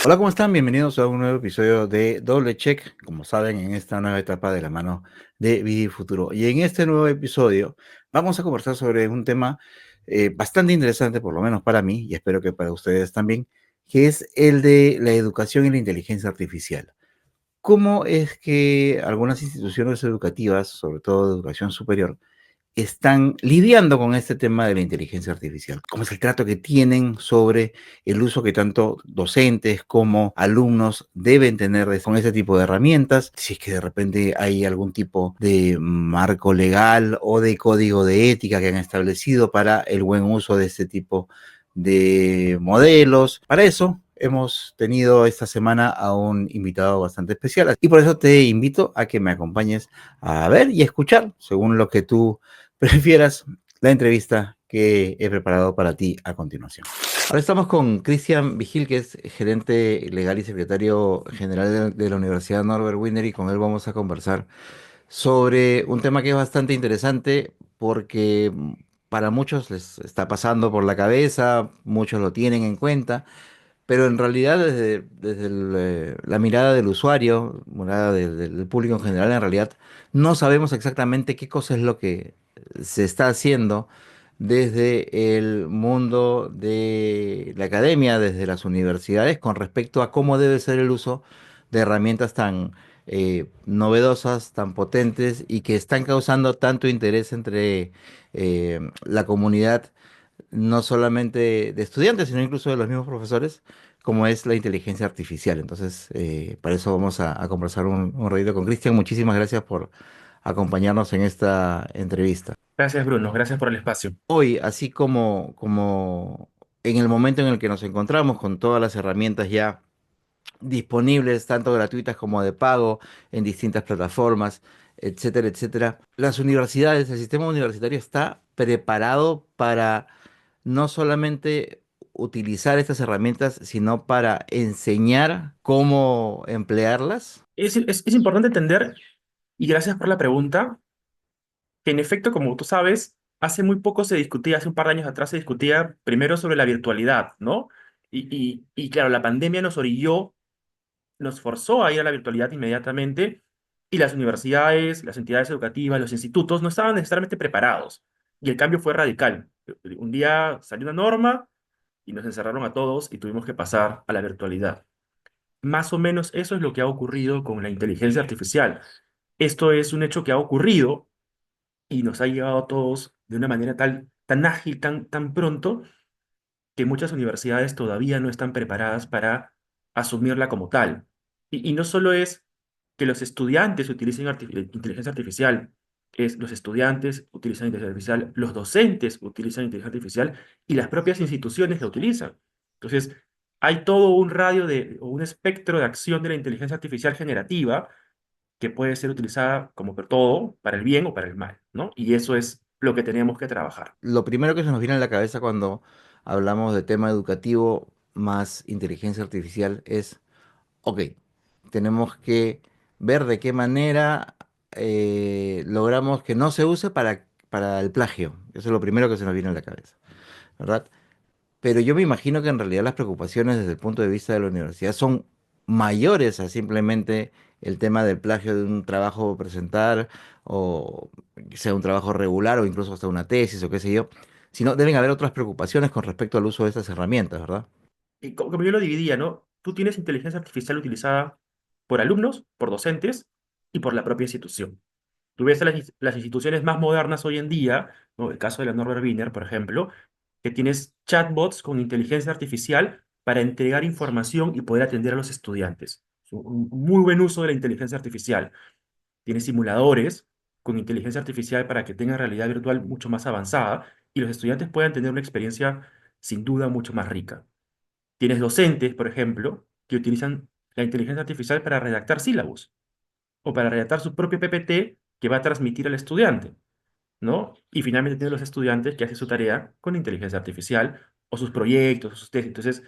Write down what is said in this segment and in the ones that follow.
Hola, ¿cómo están? Bienvenidos a un nuevo episodio de Doble Check, como saben, en esta nueva etapa de la mano de Vida y Futuro. Y en este nuevo episodio vamos a conversar sobre un tema bastante interesante, por lo menos para mí, y espero que para ustedes también, que es el de la educación y la inteligencia artificial. ¿Cómo es que algunas instituciones educativas, sobre todo de educación superior, están lidiando con este tema de la inteligencia artificial? ¿Cómo es el trato que tienen sobre el uso que tanto docentes como alumnos deben tener con este tipo de herramientas? Si es que de repente hay algún tipo de marco legal o de código de ética que han establecido para el buen uso de este tipo de modelos. Para eso hemos tenido esta semana a un invitado bastante especial y por eso te invito a que me acompañes a ver y escuchar, según lo que tú prefieras, la entrevista que he preparado para ti a continuación. Ahora estamos con Cristian Vigil, que es gerente legal y secretario general de la Universidad Norbert Wiener, y con él vamos a conversar sobre un tema que es bastante interesante porque para muchos les está pasando por la cabeza, muchos lo tienen en cuenta, pero en realidad desde la mirada del usuario, mirada del público en general, en realidad no sabemos exactamente qué cosa es lo que se está haciendo desde el mundo de la academia, desde las universidades, con respecto a cómo debe ser el uso de herramientas tan novedosas, tan potentes y que están causando tanto interés entre la comunidad, no solamente de estudiantes, sino incluso de los mismos profesores, como es la inteligencia artificial. Entonces, para eso vamos a conversar un ratito con Cristian. Muchísimas gracias por acompañarnos en esta entrevista. Gracias, Bruno. Gracias por el espacio. Hoy, así como en el momento en el que nos encontramos con todas las herramientas ya disponibles, tanto gratuitas como de pago, en distintas plataformas, etcétera, etcétera, las universidades, el sistema universitario está preparado para no solamente utilizar estas herramientas, sino para enseñar cómo emplearlas. Es importante entender, y gracias por la pregunta, que en efecto, como tú sabes, hace muy poco se discutía, hace un par de años atrás se discutía primero sobre la virtualidad, ¿no? Y claro, la pandemia nos orilló, nos forzó a ir a la virtualidad inmediatamente, y las universidades, las entidades educativas, los institutos no estaban necesariamente preparados. Y el cambio fue radical. Un día salió una norma y nos encerraron a todos y tuvimos que pasar a la virtualidad. Más o menos eso es lo que ha ocurrido con la inteligencia artificial. Esto es un hecho que ha ocurrido y nos ha llegado a todos de una manera tan ágil, tan pronto, que muchas universidades todavía no están preparadas para asumirla como tal. Y no solo es que los estudiantes utilicen inteligencia artificial, es los estudiantes utilizan inteligencia artificial, los docentes utilizan inteligencia artificial y las propias instituciones la utilizan. Entonces, hay todo un radio o un espectro de acción de la inteligencia artificial generativa que puede ser utilizada como por todo, para el bien o para el mal, ¿no? Y eso es lo que tenemos que trabajar. Lo primero que se nos viene a la cabeza cuando hablamos de tema educativo más inteligencia artificial es, ok, tenemos que ver de qué manera logramos que no se use para el plagio. Eso es lo primero que se nos viene a la cabeza, ¿verdad? Pero yo me imagino que en realidad las preocupaciones desde el punto de vista de la universidad son mayores a simplemente el tema del plagio de un trabajo presentar, o sea un trabajo regular o incluso hasta una tesis o qué sé yo, sino deben haber otras preocupaciones con respecto al uso de estas herramientas, ¿verdad? Y como yo lo dividía, ¿no? Tú tienes inteligencia artificial utilizada por alumnos, por docentes y por la propia institución. Tú ves a las instituciones más modernas hoy en día, ¿no? El caso de la Norbert Wiener, por ejemplo, que tienes chatbots con inteligencia artificial para entregar información y poder atender a los estudiantes. Es un muy buen uso de la inteligencia artificial. Tienes simuladores con inteligencia artificial para que tengan realidad virtual mucho más avanzada y los estudiantes puedan tener una experiencia sin duda mucho más rica. Tienes docentes, por ejemplo, que utilizan la inteligencia artificial para redactar sílabos o para redactar su propio PPT que va a transmitir al estudiante, ¿no? Y finalmente tienes los estudiantes que hacen su tarea con inteligencia artificial o sus proyectos, o sus tesis. Entonces,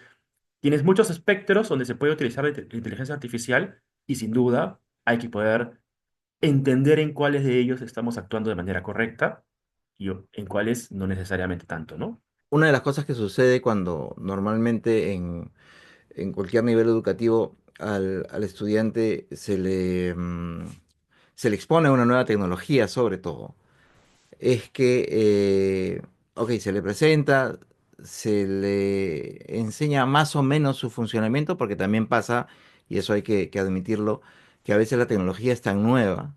tienes muchos espectros donde se puede utilizar la inteligencia artificial y sin duda hay que poder entender en cuáles de ellos estamos actuando de manera correcta y en cuáles no necesariamente tanto, ¿no? Una de las cosas que sucede cuando normalmente en cualquier nivel educativo al estudiante se le expone una nueva tecnología sobre todo, es que, ok, se le presenta, se le enseña más o menos su funcionamiento, porque también pasa, y eso hay que admitirlo, que a veces la tecnología es tan nueva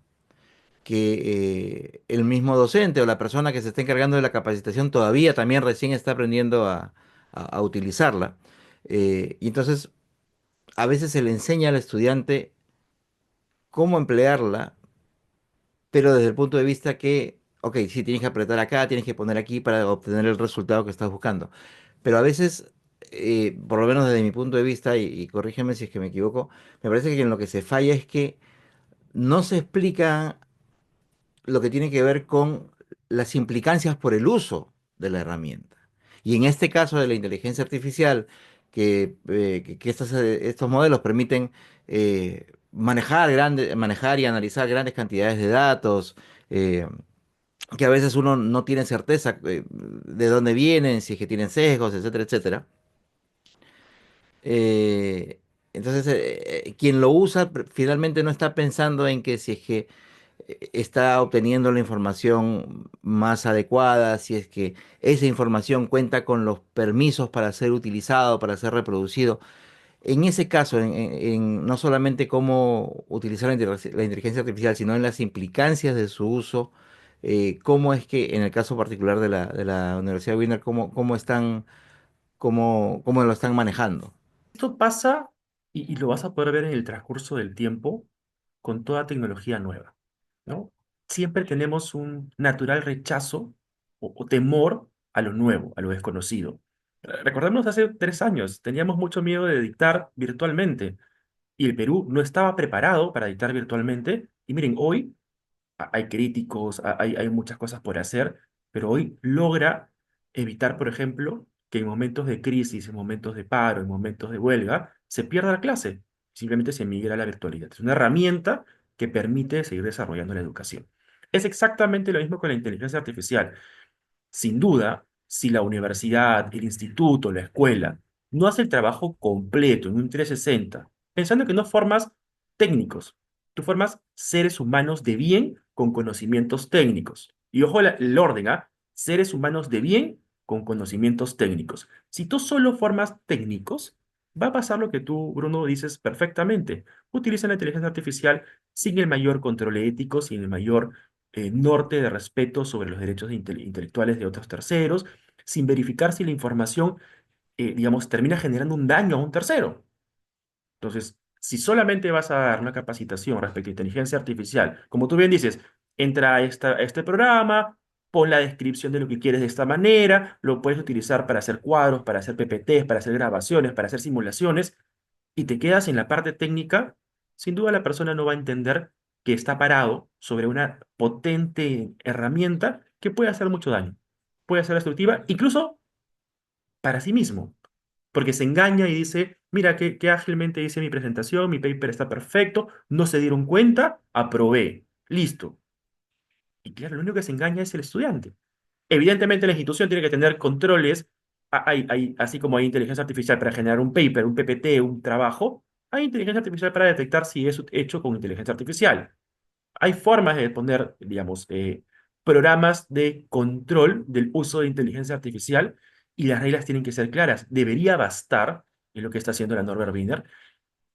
que el mismo docente o la persona que se está encargando de la capacitación todavía también recién está aprendiendo a utilizarla. Y entonces a veces se le enseña al estudiante cómo emplearla, pero desde el punto de vista que, ok, sí, tienes que apretar acá, tienes que poner aquí para obtener el resultado que estás buscando. Pero a veces, por lo menos desde mi punto de vista, y corrígeme si es que me equivoco, me parece que en lo que se falla es que no se explica lo que tiene que ver con las implicancias por el uso de la herramienta. Y en este caso de la inteligencia artificial, estos modelos permiten manejar y analizar grandes cantidades de datos, eh, que a veces uno no tiene certeza de dónde vienen, si es que tienen sesgos, etcétera, etcétera. Eh, entonces, quien lo usa finalmente no está pensando en que si es que está obteniendo la información más adecuada, si es que esa información cuenta con los permisos para ser utilizado, para ser reproducido. En ese caso, no solamente cómo utilizar la inteligencia artificial, sino en las implicancias de su uso, cómo es que en el caso particular de la Universidad de Wiener, cómo lo están manejando. Esto pasa y lo vas a poder ver en el transcurso del tiempo con toda tecnología nueva, ¿no? Siempre tenemos un natural rechazo o temor a lo nuevo, a lo desconocido. Recordemos hace 3 años, teníamos mucho miedo de dictar virtualmente y el Perú no estaba preparado para dictar virtualmente. Y miren, hoy hay críticos, hay muchas cosas por hacer, pero hoy logra evitar, por ejemplo, que en momentos de crisis, en momentos de paro, en momentos de huelga, se pierda la clase. Simplemente se migra a la virtualidad. Es una herramienta que permite seguir desarrollando la educación. Es exactamente lo mismo con la inteligencia artificial. Sin duda, si la universidad, el instituto, la escuela no hace el trabajo completo en un 360, pensando que no formas técnicos, tú formas seres humanos de bien con conocimientos técnicos. Y ojo el orden, ¿ah? Seres humanos de bien con conocimientos técnicos. Si tú solo formas técnicos, va a pasar lo que tú, Bruno, dices perfectamente. Utilizan la inteligencia artificial sin el mayor control ético, sin el mayor norte de respeto sobre los derechos intelectuales de otros terceros, sin verificar si la información, digamos, termina generando un daño a un tercero. Entonces, si solamente vas a dar una capacitación respecto a inteligencia artificial, como tú bien dices, entra a este programa, pon la descripción de lo que quieres de esta manera, lo puedes utilizar para hacer cuadros, para hacer PPTs, para hacer grabaciones, para hacer simulaciones, y te quedas en la parte técnica, sin duda la persona no va a entender que está parado sobre una potente herramienta que puede hacer mucho daño, puede ser destructiva, incluso para sí mismo, porque se engaña y dice, mira, qué ágilmente hice mi presentación, mi paper está perfecto, no se dieron cuenta, aprobé, listo. Y claro, lo único que se engaña es el estudiante. Evidentemente la institución tiene que tener controles, así como hay inteligencia artificial para generar un paper, un PPT, un trabajo, hay inteligencia artificial para detectar si es hecho con inteligencia artificial. Hay formas de poner, digamos, programas de control del uso de inteligencia artificial y las reglas tienen que ser claras. Debería bastar, es lo que está haciendo la Norbert Wiener,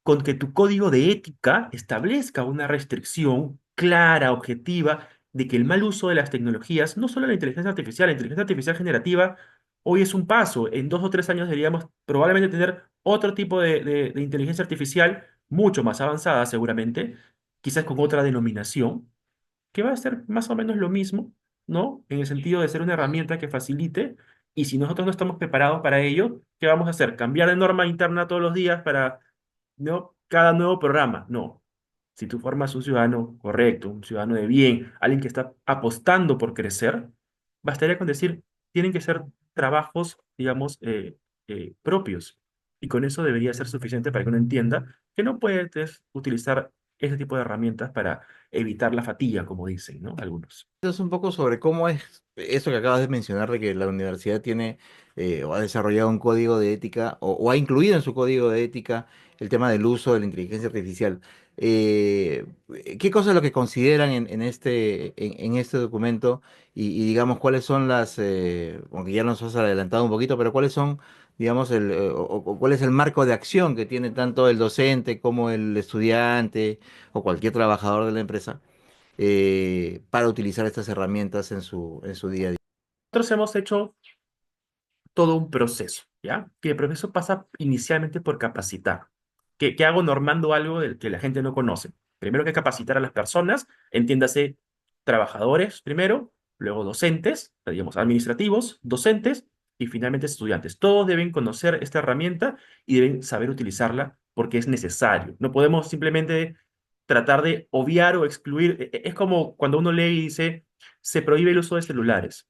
con que tu código de ética establezca una restricción clara, objetiva, de que el mal uso de las tecnologías, no solo la inteligencia artificial generativa, hoy es un paso. En 2 o 3 años deberíamos probablemente tener otro tipo de inteligencia artificial, mucho más avanzada seguramente, quizás con otra denominación, que va a ser más o menos lo mismo, ¿no? En el sentido de ser una herramienta que facilite, y si nosotros no estamos preparados para ello, ¿qué vamos a hacer? ¿Cambiar de norma interna todos los días para, no, cada nuevo programa? No. Si tú formas un ciudadano correcto, un ciudadano de bien, alguien que está apostando por crecer, bastaría con decir, tienen que ser trabajos, digamos, propios. Y con eso debería ser suficiente para que uno entienda que no puedes utilizar ese tipo de herramientas para evitar la fatiga, como dicen, ¿no? Algunos. Es un poco sobre cómo es eso que acabas de mencionar de que la universidad tiene o ha desarrollado un código de ética o ha incluido en su código de ética el tema del uso de la inteligencia artificial. Eh, ¿Qué cosas es lo que consideran en este documento y, digamos cuáles son aunque ya nos has adelantado un poquito, pero cuáles son, digamos, o cuál es el marco de acción que tiene tanto el docente como el estudiante o cualquier trabajador de la empresa? Para utilizar estas herramientas en su día a día. Nosotros hemos hecho todo un proceso, ¿ya? Que el proceso pasa inicialmente por capacitar. ¿Qué hago normando algo del que la gente no conoce? Primero que capacitar a las personas, entiéndase trabajadores primero, luego docentes, digamos administrativos, docentes y finalmente estudiantes. Todos deben conocer esta herramienta y deben saber utilizarla porque es necesario. No podemos simplemente tratar de obviar o excluir. Es como cuando uno lee y dice, se prohíbe el uso de celulares.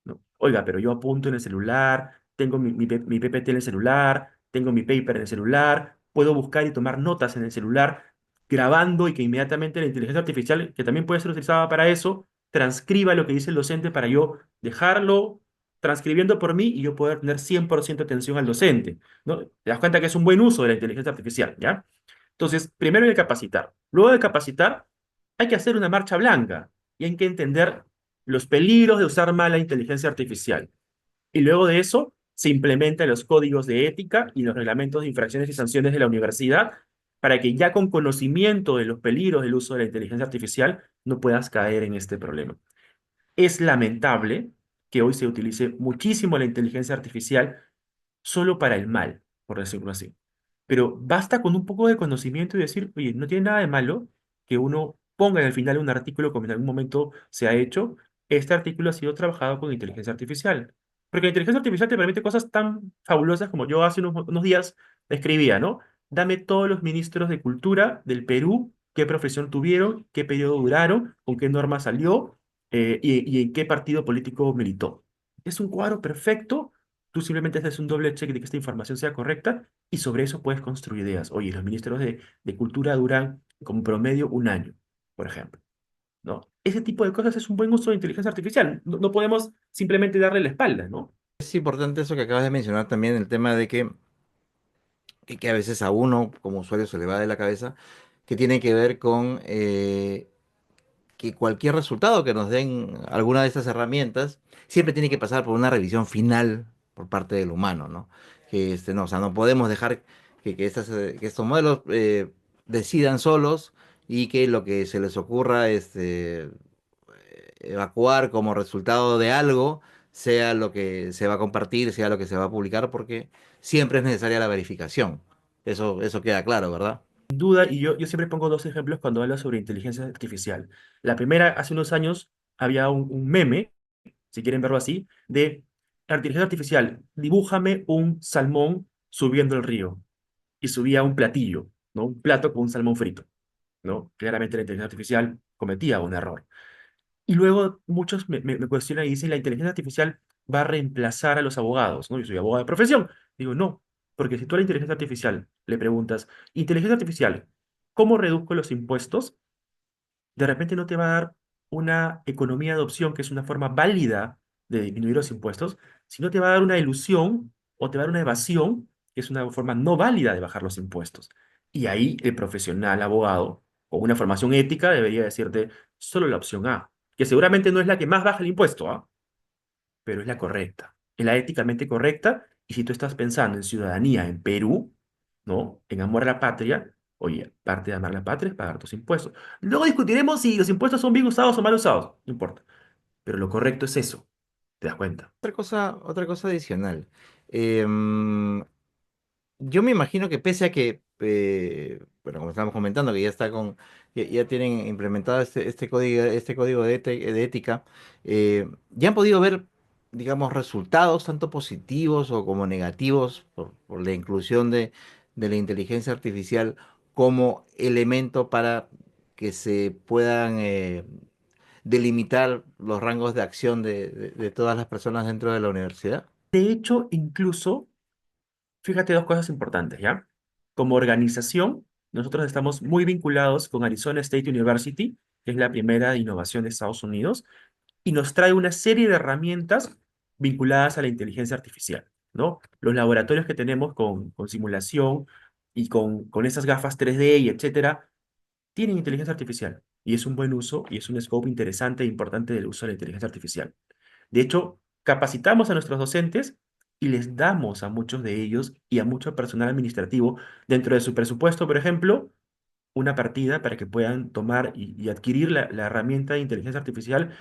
¿No? Oiga, pero yo apunto en el celular, tengo mi PPT en el celular, tengo mi paper en el celular, puedo buscar y tomar notas en el celular, grabando y que inmediatamente la inteligencia artificial, que también puede ser utilizada para eso, transcriba lo que dice el docente para yo dejarlo transcribiendo por mí y yo poder tener 100% atención al docente, ¿no? Te das cuenta que es un buen uso de la inteligencia artificial, ¿ya? Entonces, primero hay que capacitar. Luego de capacitar, hay que hacer una marcha blanca y hay que entender los peligros de usar mal la inteligencia artificial. Y luego de eso, se implementan los códigos de ética y los reglamentos de infracciones y sanciones de la universidad para que ya con conocimiento de los peligros del uso de la inteligencia artificial no puedas caer en este problema. Es lamentable que hoy se utilice muchísimo la inteligencia artificial solo para el mal, por decirlo así. Pero basta con un poco de conocimiento y decir, oye, no tiene nada de malo que uno ponga en el final un artículo como en algún momento se ha hecho. Este artículo ha sido trabajado con inteligencia artificial. Porque la inteligencia artificial te permite cosas tan fabulosas como yo hace unos días escribía, ¿no? Dame todos los ministros de cultura del Perú, qué profesión tuvieron, qué periodo duraron, con qué norma salió y en qué partido político militó. Es un cuadro perfecto. Tú simplemente haces un doble check de que esta información sea correcta y sobre eso puedes construir ideas. Oye, los ministros de Cultura duran como promedio un año, por ejemplo, ¿no? Ese tipo de cosas es un buen uso de inteligencia artificial. No podemos simplemente darle la espalda, ¿no? Es importante eso que acabas de mencionar también, el tema de que a veces a uno como usuario se le va de la cabeza, que tiene que ver con que cualquier resultado que nos den alguna de estas herramientas siempre tiene que pasar por una revisión final por parte del humano, ¿no? No, o sea, no podemos dejar que estos modelos decidan solos y que lo que se les ocurra evacuar como resultado de algo sea lo que se va a compartir, sea lo que se va a publicar, porque siempre es necesaria la verificación. Eso queda claro, ¿verdad? Sin duda, y yo siempre pongo dos ejemplos cuando hablo sobre inteligencia artificial. La primera, hace unos años había un meme, si quieren verlo así, de la inteligencia artificial, dibújame un salmón subiendo el río. Y subía un platillo, ¿no? Un plato con un salmón frito, ¿no? Claramente la inteligencia artificial cometía un error. Y luego muchos me cuestionan y dicen, la inteligencia artificial va a reemplazar a los abogados, ¿no? Yo soy abogado de profesión. Digo, no, porque si tú a la inteligencia artificial le preguntas, inteligencia artificial, ¿cómo reduzco los impuestos? De repente no te va a dar una economía de opción, que es una forma válida de disminuir los impuestos, sino te va a dar una ilusión o te va a dar una evasión, que es una forma no válida de bajar los impuestos. Y ahí el profesional abogado, con una formación ética, debería decirte solo la opción A, que seguramente no es la que más baja el impuesto, ¿ah? Pero es la correcta, es la éticamente correcta. Y si tú estás pensando en ciudadanía en Perú, ¿no? En amor a la patria, oye, parte de amar la patria es pagar tus impuestos. Luego discutiremos si los impuestos son bien usados o mal usados, no importa. Pero lo correcto es eso, ¿te das cuenta? Otra cosa adicional. Em, Yo me imagino que pese a que, bueno, como estábamos comentando, que ya tienen implementado este código de ética, ya han podido ver, digamos, resultados tanto positivos o como negativos por la inclusión de la inteligencia artificial como elemento para que se puedan delimitar los rangos de acción de todas las personas dentro de la universidad. De hecho, incluso, fíjate dos cosas importantes, ¿ya? Como organización. Nosotros estamos muy vinculados con Arizona State University, que es la primera de innovación de Estados Unidos, y nos trae una serie de herramientas vinculadas a la inteligencia artificial, ¿no? Los laboratorios que tenemos con simulación y con esas gafas 3D y etcétera, tienen inteligencia artificial. Y es un buen uso y es un scope interesante e importante del uso de la inteligencia artificial. De hecho, capacitamos a nuestros docentes y les damos a muchos de ellos y a mucho personal administrativo dentro de su presupuesto, por ejemplo, una partida para que puedan tomar y adquirir la herramienta de inteligencia artificial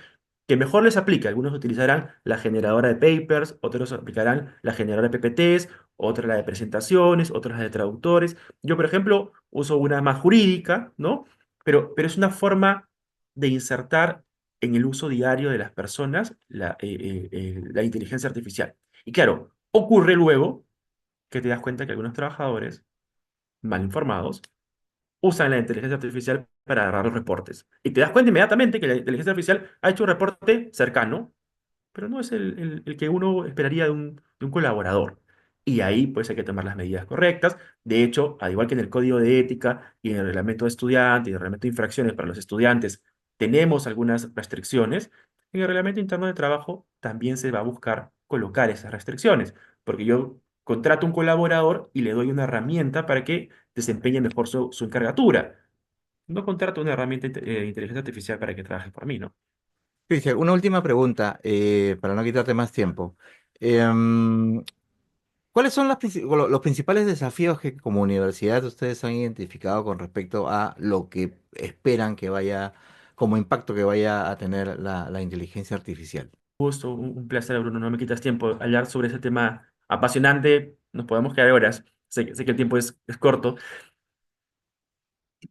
que mejor les aplique. Algunos utilizarán la generadora de papers, otros aplicarán la generadora de PPTs, otra la de presentaciones, otras la de traductores. Yo, por ejemplo, uso una más jurídica, ¿no? Pero es una forma de insertar en el uso diario de las personas la inteligencia artificial. Y claro, ocurre luego que te das cuenta que algunos trabajadores mal informados usan la inteligencia artificial para agarrar los reportes. Y te das cuenta inmediatamente que la inteligencia artificial ha hecho un reporte cercano, pero no es el que uno esperaría de un colaborador. Y ahí pues hay que tomar las medidas correctas. De hecho, al igual que en el código de ética y en el reglamento de estudiante y en el reglamento de infracciones para los estudiantes, tenemos algunas restricciones. En el reglamento interno de trabajo también se va a buscar colocar esas restricciones, porque yo contrato un colaborador y le doy una herramienta para que desempeñe mejor su encargatura. No contrato una herramienta de inteligencia artificial para que trabaje por mí, ¿no? Cristian, una última pregunta, para no quitarte más tiempo. Em, ¿Cuáles son los principales desafíos que como universidad ustedes han identificado con respecto a lo que esperan que vaya, como impacto que vaya a tener la inteligencia artificial? Gusto, un placer, Bruno. No me quitas tiempo. Hablar sobre ese tema apasionante, nos podemos quedar horas. Sé que el tiempo es corto.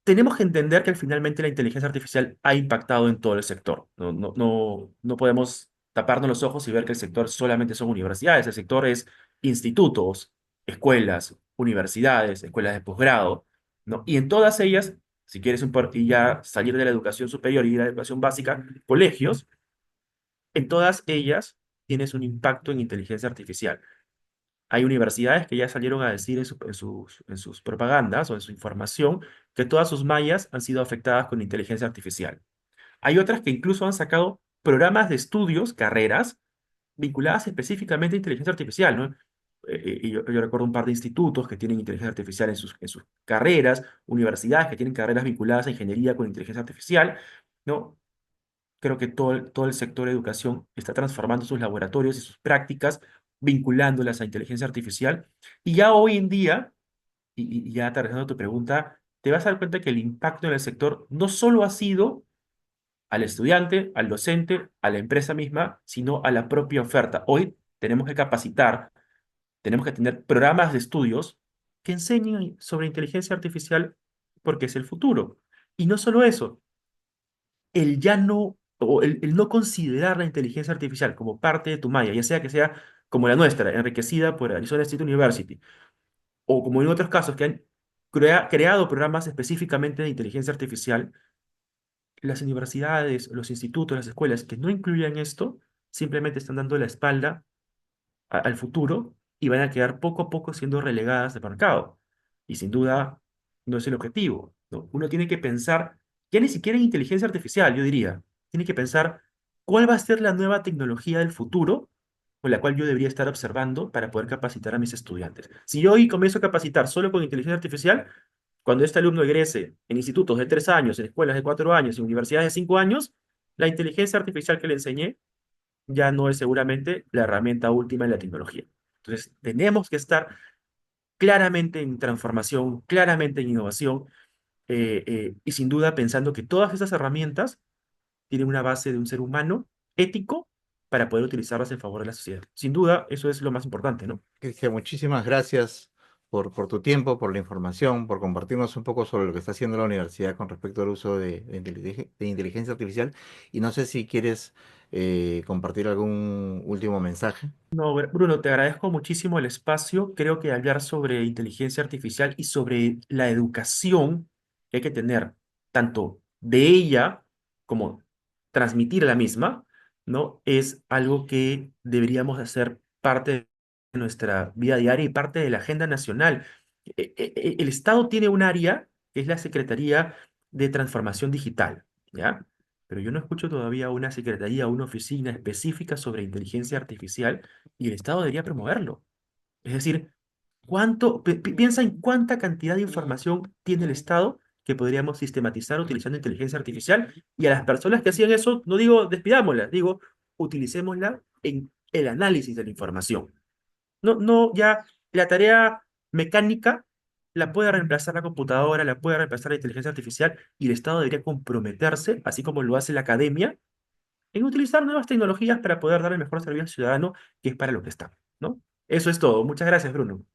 Tenemos que entender que finalmente la inteligencia artificial ha impactado en todo el sector. No podemos taparnos los ojos y ver que el sector solamente son universidades. El sector es institutos, escuelas, universidades, escuelas de posgrado, ¿no? Y en todas ellas, si quieres y ya salir de la educación superior y ir a la educación básica, colegios, en todas ellas tienes un impacto en inteligencia artificial. Hay universidades que ya salieron a decir en sus propagandas o en su información que todas sus mallas han sido afectadas con inteligencia artificial. Hay otras que incluso han sacado programas de estudios, carreras, vinculadas específicamente a inteligencia artificial, ¿no? Y yo recuerdo un par de institutos que tienen inteligencia artificial en sus carreras, universidades que tienen carreras vinculadas a ingeniería con inteligencia artificial, ¿no? Creo que todo el sector de educación está transformando sus laboratorios y sus prácticas, vinculándolas a inteligencia artificial. Y ya hoy en día, y ya aterrizando a tu pregunta, te vas a dar cuenta que el impacto en el sector no solo ha sido al estudiante, al docente, a la empresa misma, sino a la propia oferta. Hoy tenemos que capacitar, tenemos que tener programas de estudios que enseñen sobre inteligencia artificial porque es el futuro. Y no solo eso, el ya no, o el no considerar la inteligencia artificial como parte de tu malla, ya sea que sea como la nuestra, enriquecida por Arizona State University, o como en otros casos que han creado programas específicamente de inteligencia artificial, las universidades, los institutos, las escuelas que no incluyan esto, simplemente están dando la espalda al futuro y van a quedar poco a poco siendo relegadas de mercado. Y sin duda no es el objetivo, ¿no? Uno tiene que pensar, ya ni siquiera en inteligencia artificial, yo diría, tiene que pensar cuál va a ser la nueva tecnología del futuro con la cual yo debería estar observando para poder capacitar a mis estudiantes. Si yo hoy comienzo a capacitar solo con inteligencia artificial, cuando este alumno egrese en institutos de 3 años, en escuelas de 4 años, en universidades de 5 años, la inteligencia artificial que le enseñé ya no es seguramente la herramienta última en la tecnología. Entonces, tenemos que estar claramente en transformación, claramente en innovación y sin duda pensando que todas esas herramientas tienen una base de un ser humano ético para poder utilizarlas en favor de la sociedad. Sin duda, eso es lo más importante, ¿no? Cristian, muchísimas gracias por tu tiempo, por la información, por compartirnos un poco sobre lo que está haciendo la universidad con respecto al uso de inteligencia artificial. Y no sé si quieres compartir algún último mensaje. No, Bruno, te agradezco muchísimo el espacio. Creo que hablar sobre inteligencia artificial y sobre la educación que hay que tener, tanto de ella como transmitir la misma, ¿no? Es algo que deberíamos hacer parte de nuestra vida diaria y parte de la agenda nacional. El Estado tiene un área que es la Secretaría de Transformación Digital, ¿ya? Pero yo no escucho todavía una secretaría o una oficina específica sobre inteligencia artificial y el Estado debería promoverlo. Es decir, piensa en cuánta cantidad de información tiene el Estado que podríamos sistematizar utilizando inteligencia artificial y a las personas que hacían eso, no digo despidámoslas, digo utilicémosla en el análisis de la información. No, no, ya la tarea mecánica la puede reemplazar la computadora, la puede reemplazar la inteligencia artificial y el Estado debería comprometerse, así como lo hace la academia, en utilizar nuevas tecnologías para poder dar el mejor servicio al ciudadano, que es para lo que está, ¿no? Eso es todo. Muchas gracias, Bruno.